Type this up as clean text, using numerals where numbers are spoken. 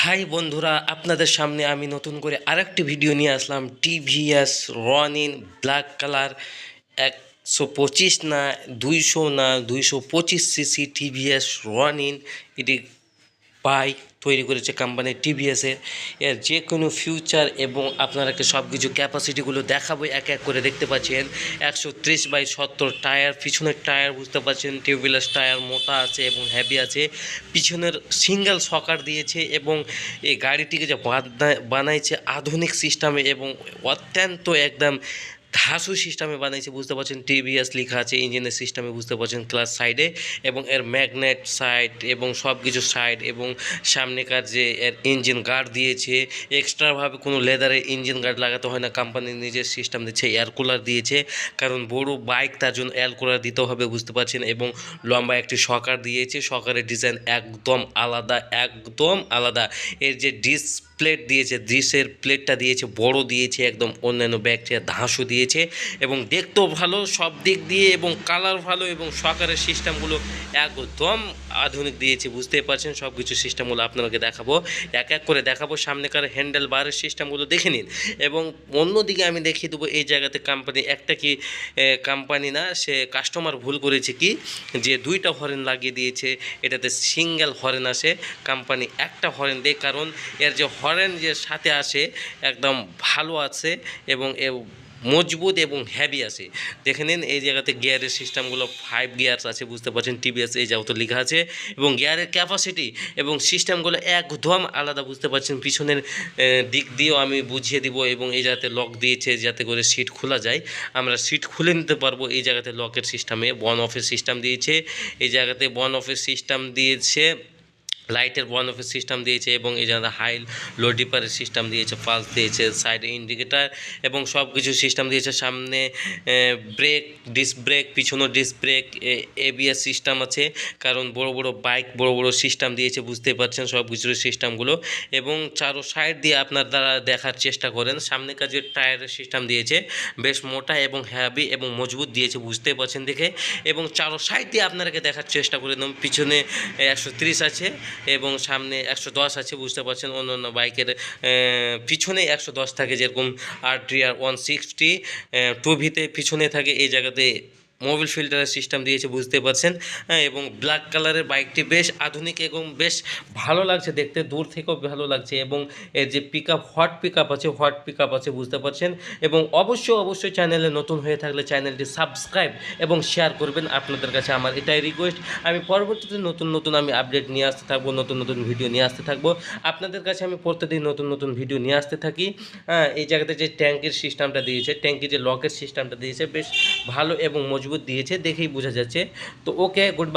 High বন্ধুরা, আপনাদের সামনে আমি নতুন করে আরেকটি ভিডিও নিয়ে আসলাম। টিভিএস রনিন ব্ল্যাক কালার 125 না 200 না 225 সিসি টিভিএস রনিন এটি বাইক তৈরি করেছে কোম্পানি টিভিএসের। এর যে কোনো ফিউচার এবং আপনারাকে সব কিছু ক্যাপাসিটিগুলো দেখাবো এক এক করে। দেখতে পাচ্ছেন 130/70 টায়ার, পিছনের টায়ার বুঝতে পারছেন টিউবলেস টায়ার, মোটা আছে এবং হেভি আছে। পিছনের সিঙ্গেল সকার দিয়েছে এবং এই গাড়িটিকে যে বানাইছে আধুনিক সিস্টেমে এবং অত্যন্ত একদম ধাসু সিস্টেমে বানাইছে বুঝতে পারছেন। টিভিএস লেখা আছে ইঞ্জিনের সিস্টেমে বুঝতে পারছেন ক্লাস সাইডে, এবং এর ম্যাগনেট সাইড এবং সব কিছু সাইড এবং সামনেকার যে এর ইঞ্জিন গার্ড দিয়েছে, এক্সট্রাভাবে কোনো লেদারের ইঞ্জিন গার্ড লাগাতে হয় না। কোম্পানির নিজের সিস্টেম দিচ্ছে, এয়ার কুলার দিয়েছে, কারণ বড় বাইক তার জন্য এয়ার কুলার দিতে হবে বুঝতে পারছেন। এবং লম্বা একটি সকার দিয়েছে, সকারের ডিজাইন একদম আলাদা, একদম আলাদা। এর যে প্লেট দিয়েছে, ডিসের প্লেটটা দিয়েছে বড় দিয়েছে, একদম অন্যান্য ব্যাকটেরিয়া ধাঁসও দিয়েছে এবং দেখতেও ভালো সব দিক দিয়ে, এবং কালার ভালো, এবং সকারের সিস্টেমগুলো একদম আধুনিক দিয়েছে বুঝতেই পারছেন। সব কিছু সিস্টেমগুলো আপনাকে দেখাবো, এক এক করে দেখাবো। সামনেকার হ্যান্ডেল বারের সিস্টেমগুলো দেখে নিন, এবং অন্যদিকে আমি দেখিয়ে দেবো এই জায়গাতে কোম্পানি একটা কি কোম্পানি না, সে কাস্টমার ভুল করেছে কি, যে দুইটা হরেন লাগিয়ে দিয়েছে, এটাতে সিঙ্গেল হরেন আসে। কোম্পানি একটা হরেন দেয়, কারণ এর যে হরেন যে সাথে আসে একদম ভালো আছে এবং মজবুত এবং হেভি আছে। দেখে নিন এই জায়গাতে গিয়ারের সিস্টেমগুলো 5 গিয়ার্স আছে বুঝতে পারছেন। টিভিএস এই যাও তো লেখা আছে, এবং গিয়ারের ক্যাপাসিটি এবং সিস্টেমগুলো একদম আলাদা বুঝতে পারছেন। পিছনের দিক দিয়েও আমি বুঝিয়ে দিব, এবং এই জায়গাতে লক দিয়েছে যাতে করে সিট খোলা যায়, আমরা সিট খুলে নিতে পারবো। এই জায়গাতে লকের সিস্টেমে বন অফের সিস্টেম দিয়েছে, এই জায়গাতে বন অফের সিস্টেম দিয়েছে, লাইটের বন অফের সিস্টেম দিয়েছে, এবং এই জায়গাতে হাই লো ডিপারের সিস্টেম দিয়েছে, পালস দিয়েছে, সাইডে ইন্ডিকেটার এবং সব কিছু সিস্টেম দিয়েছে। সামনে ব্রেক, ডিস্ক ব্রেক, পিছনে ডিস্ক ব্রেক, এবিএস সিস্টেম আছে, কারণ বড় বড় বাইক বড় বড় সিস্টেম দিয়েছে বুঝতে পারছেন সব কিছুর সিস্টেমগুলো। এবং চারো সাইড দিয়ে আপনার দ্বারা দেখার চেষ্টা করেন। সামনে কাজের টায়ারের সিস্টেম দিয়েছে, বেশ মোটা এবং হেভি এবং মজবুত দিয়েছে বুঝতে পারছেন দেখে। এবং চারো সাইড দিয়ে আপনাকে দেখার চেষ্টা করে নেন। পিছনে 130 আছে এবং সামনে 110 আছে বুঝতে পারছেন। অন্য বাইকের পিছনে 110 থাকে, যেরকম আরটিআর 160 টুভিতে পিছনে থাকে। এই জায়গাতে মোবিল ফিল্টারের সিস্টেম দিয়েছে বুঝতে পারছেন। এবং ব্ল্যাক কালারের বাইকটি বেশ আধুনিক এবং বেশ ভালো লাগছে দেখতে, দূর থেকেও ভালো লাগছে। এবং এর যে হট পিক আপ আছে বুঝতে পারছেন। এবং অবশ্যই চ্যানেলে নতুন হয়ে থাকলে চ্যানেলটি সাবস্ক্রাইব এবং শেয়ার করবেন, আপনাদের কাছে আমার এটাই রিকোয়েস্ট। আমি পরবর্তীতে নতুন আমি আপডেট নিয়ে আসতে থাকবো, নতুন ভিডিও নিয়ে আসতে থাকবো আপনাদের কাছে। আমি প্রতিদিন নতুন ভিডিও নিয়ে আসতে থাকি। এই জায়গাতে যে ট্যাঙ্কির সিস্টেমটা দিয়েছে, ট্যাঙ্কির যে লকের সিস্টেমটা দিয়েছে বেশ ভালো এবং মজবুত দিয়েছে, দেখেই বোঝা যাচ্ছে। তো ওকে, গুড।